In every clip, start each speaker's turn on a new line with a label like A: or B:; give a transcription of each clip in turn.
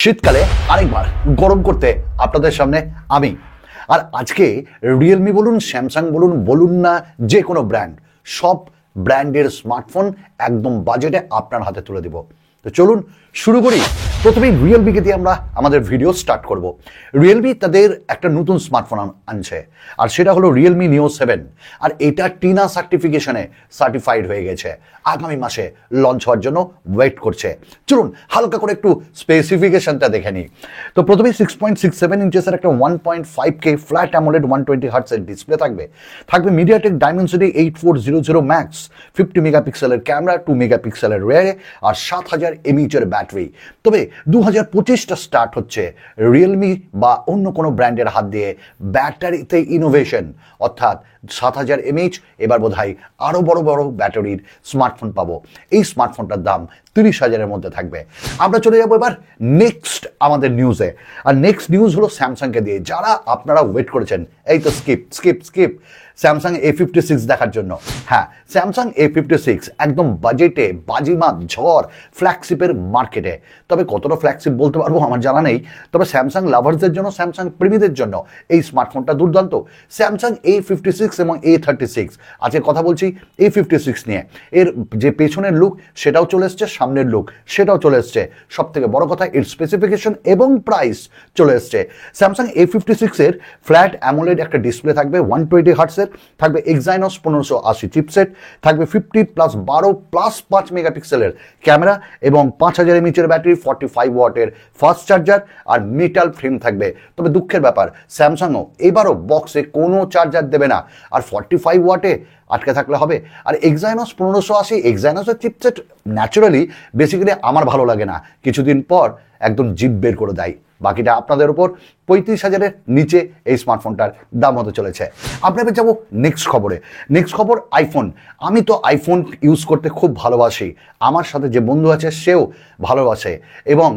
A: শীতকালে আরেকবার গরম করতে আপনাদের সামনে আমি। আর আজকে রিয়েলমি বলুন, স্যামসাং বলুন, বলুন না যে কোনো ব্র্যান্ড, সব ব্র্যান্ডের স্মার্টফোন একদম বাজেটে আপনার হাতে তুলে দিব। তো চলুন শুরু করি। প্রথমেই রিয়েলমিকে দিয়ে আমরা আমাদের ভিডিও স্টার্ট করব। রিয়েলমি তাদের একটা নতুন স্মার্টফোন আনছে, আর সেটা হলো রিয়েলমি নিও 7। আর এটা টিনা সার্টিফিকেশনে সার্টিফাইড হয়ে গেছে, আগামী মাসে লঞ্চ হওয়ার জন্য ওয়েট করছে। চলুন হালকা করে একটু স্পেসিফিকেশনটা দেখে নিই। তো প্রথমেই 6.67 ইঞ্চেসের একটা 1.5K ফ্ল্যাট অ্যামোলেড 120 হার্টসের ডিসপ্লে থাকবে মিডিয়াটেক ডাইমেনসিটি 8400 ম্যাক্স, 50 মেগাপিক্সেলের ক্যামেরা, 2 মেগাপিক্সেলের রেয়ারে, আর 7000 mAh ব্যাটারি। তবে 2025টা স্টার্ট হচ্ছে রিয়েলমি বা অন্য কোনো ব্র্যান্ডের হাত দিয়ে ব্যাটারিতে ইনোভেশন, অর্থাৎ 7000 mAh। এবার বোধহয় আরও বড় বড় ব্যাটারির স্মার্টফোন পাবো। এই স্মার্টফোনটার দাম 30,000-এর মধ্যে থাকবে। আমরা চলে যাবো এবার নেক্সট আমাদের নিউজে। আর নেক্সট নিউজ হলো স্যামসাংকে দিয়ে, যারা আপনারা ওয়েট করেছেন এই তো স্কিপ স্যামসাং A56 দেখার জন্য। হ্যাঁ, স্যামসাং A56 একদম বাজেটে বাজিমাত ঝড় ফ্ল্যাগশিপের মার্কেটে। তবে কতটা ফ্ল্যাগশিপ বলতে পারবো আমার জানা নেই, তবে স্যামসাং লাভার্সদের জন্য, স্যামসাং প্রেমীদের জন্য এই স্মার্টফোনটা দুর্দান্ত। স্যামসাং A56 এবং A36। আজকে কথা বলছি A56 নিয়ে। এর যে পেছনের লুক সেটাও চলে এসছে, সামনের লুক সেটাও চলে এসছে। সব থেকে বড় কথা এর স্পেসিফিকেশন এবং প্রাইস চলে এসছে। স্যামসাং A56-এর ফ্ল্যাট অ্যামোলেড একটা ডিসপ্লে থাকবে 120 হার্টসের, থাকবে এক্সাইনস 1580 চিপসেট, থাকবে 50+12+5 মেগাপিক্সেলের ক্যামেরা এবং 5000 mAh ব্যাটারি, 45 ওয়াটের ফাস্ট চার্জার আর মেটাল ফ্রেম থাকবে। তবে দুঃখের ব্যাপার, স্যামসাংও এবারও বক্সে কোনো চার্জার দেবে না, আর 45 ওয়াটে আটকে থাকলে হবে। আর এক্সাইনস 1580, এক্সাইনসের চিপসেট ন্যাচারালি বেসিক্যালি আমার ভালো লাগে না, কিছুদিন পর একদম জিপ বের করে দেয়। বাকিটা আপনাদের উপর। 35,000-এর নিচে এই স্মার্টফোনটার দাম হতে চলেছে। আপনাদের যাবো নেক্সট খবরে। নেক্সট খবর আইফোন। আমি তো আইফোন ইউজ করতে খুব ভালোবাসি, আমার সাথে যে বন্ধু আছে সেও ভালোবাসে, এবং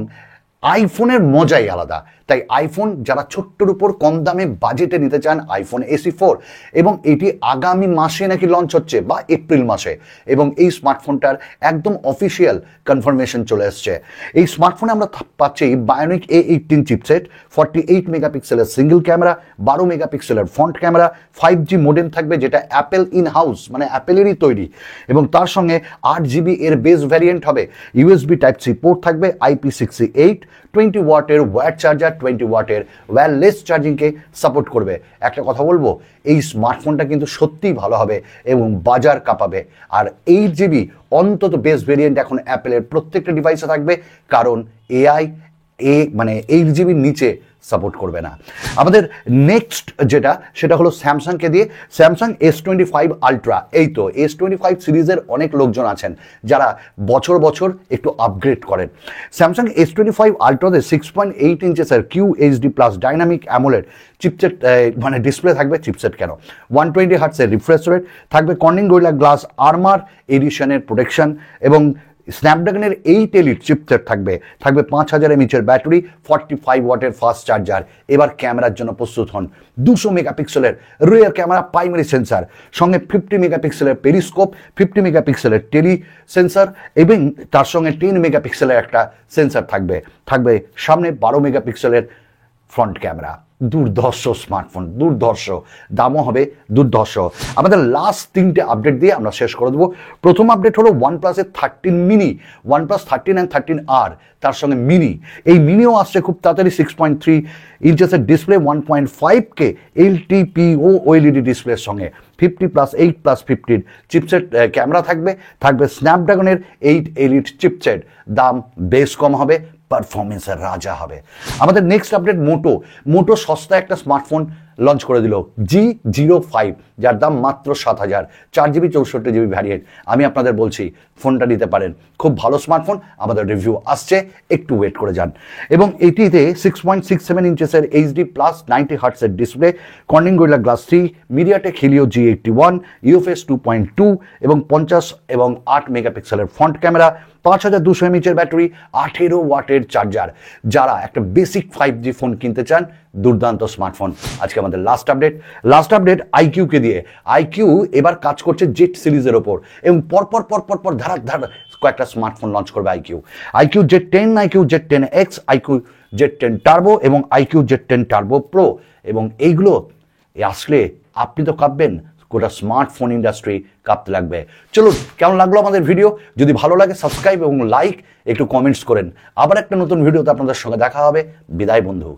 A: আইফোনের মজাই আলাদা। তাই আইফোন যারা ছোট্টর উপর কম দামে বাজেটে নিতে চান, আইফোন SE4, এবং এটি আগামী মাসে নাকি লঞ্চ হচ্ছে বা এপ্রিল মাসে, এবং এই স্মার্টফোনটার একদম অফিসিয়াল কনফার্মেশন চলে এসছে। এই স্মার্টফোনে আমরা পাচ্ছি বায়োনিক A18 চিপসেট, 48 মেগাপিক্সেলের সিঙ্গেল ক্যামেরা, 12 মেগাপিক্সেলের ফ্রন্ট ক্যামেরা, 5G মোডেম থাকবে যেটা অ্যাপেল ইন হাউস, মানে অ্যাপেলেরই তৈরি, এবং তার সঙ্গে 8GB এর বেস ভ্যারিয়েন্ট হবে। USB Type-C পোর্ট থাকবে, IP68, 20 ওয়াটের ওয়্যার চার্জার, 20 ওয়াটের ওয়্যারলেস চার্জিংকে সাপোর্ট করবে। একটা কথা বলবো, এই স্মার্টফোনটা কিন্তু সত্যিই ভালো হবে এবং বাজার কাঁপাবে। আর 8GB অন্তত বেস ভেরিয়েন্ট এখন অ্যাপেলের প্রত্যেকটা ডিভাইসে থাকবে, কারণ মানে 8GB নিচে সাপোর্ট করবে না। আমাদের নেক্সট যেটা, সেটা হলো স্যামসাংকে দিয়ে। Samsung S25 ultra. এই তো S25 সিরিজের অনেক লোকজন আছেন যারা বছর বছর একটু আপগ্রেড করেন। স্যামসাং S25 আলট্রাতে 6.8 ইঞ্চেসের QHD+ ডাইনামিক অ্যামোলেড চিপসেট, মানে ডিসপ্লে থাকবে, চিপসেট কেন, 120 হার্টসের রিফ্রেশ রেট, থাকবে কর্নিং গরিলা গ্লাস আর্মার এডিশনের প্রোটেকশন, এবং স্ন্যাপড্রাগনের 8 এলিট চিপসেট থাকবে 5000 mAh ব্যাটারি, 45 ওয়াটের ফাস্ট চার্জার। এবার ক্যামেরার জন্য প্রস্তুত হন। 200 মেগাপিক্সেলের রিয়ার ক্যামেরা প্রাইমারি সেন্সার, সঙ্গে 50 মেগাপিক্সেলের পেরিস্কোপ, 50 মেগাপিক্সেলের টেলি সেন্সার, এবং তার সঙ্গে 10 মেগাপিক্সেলের একটা সেন্সার থাকবে সামনে 12 মেগাপিক্সেলের ফ্রন্ট ক্যামেরা। দুর্ধর্ষ স্মার্টফোন, দুর্ধর্ষ, দামও হবে দুর্ধর্ষ। আমাদের লাস্ট 3টে আপডেট দিয়ে আমরা শেষ করে দেবো। প্রথম আপডেট হলো OnePlus-এর 13 মিনি, OnePlus 13 and 13R, তার সঙ্গে মিনি। এই মিনিও আসছে খুব তাড়াতাড়ি। 6.3 ইঞ্চেসের ডিসপ্লে, 1.5K LTPO OLED ডিসপ্লের সঙ্গে, 50+8+50 চিপসেট ক্যামেরা থাকবে স্ন্যাপড্রাগনের 8 এলিট চিপসেট। দাম বেশ কম হবে, পারফরমেন্সের রাজা হবে। আমাদের নেক্সট আপডেট মোটো সস্তা একটা স্মার্টফোন লঞ্চ করে দিল, G05, যার দাম মাত্র 7,000, 4GB 64GB ভ্যারিয়েন্ট। আমি আপনাদের বলছি ফোনটা নিতে পারেন, খুব ভালো স্মার্টফোন। আমাদের রিভিউ আসছে, একটু ওয়েট করে যান। এবং এটিতে 6.67 ইঞ্চেসের HD+ 90 হার্টসের display, Corning Gorilla Glass 3, MediaTek Helio G81, UFS 2.2, এবং 50 এবং 8 মেগাপিক্সেলের ফ্রন্ট ক্যামেরা, 5200 mAh ব্যাটারি, 18 ওয়াটের চার্জার। যারা একটা বেসিক 5G ফোন কিনতে চান, দুর্দান্ত স্মার্টফোন। আজকে আমাদের লাস্ট আপডেট আইকিউকে দিয়ে। আইকিউ এবার কাজ করছে জেট সিরিজের ওপর, এবং পরপর ধারাক কয়েকটা স্মার্টফোন লঞ্চ করবে iQOO Z10, iQOO Z10X, iQOO Z10 turbo এবং আইকিউ Z10 টার্বো প্রো। এবং এইগুলো আসলে আপনি তো কাঁপবেন, গোটা স্মার্টফোন ইন্ডাস্ট্রি কাঁপতে লাগবে। চলুন, কেমন লাগলো আমাদের ভিডিও? যদি ভালো লাগে সাবস্ক্রাইব এবং লাইক, একটু কমেন্টস করেন। আবার একটা নতুন ভিডিওতে আপনাদের সঙ্গে দেখা হবে। বিদায় বন্ধু।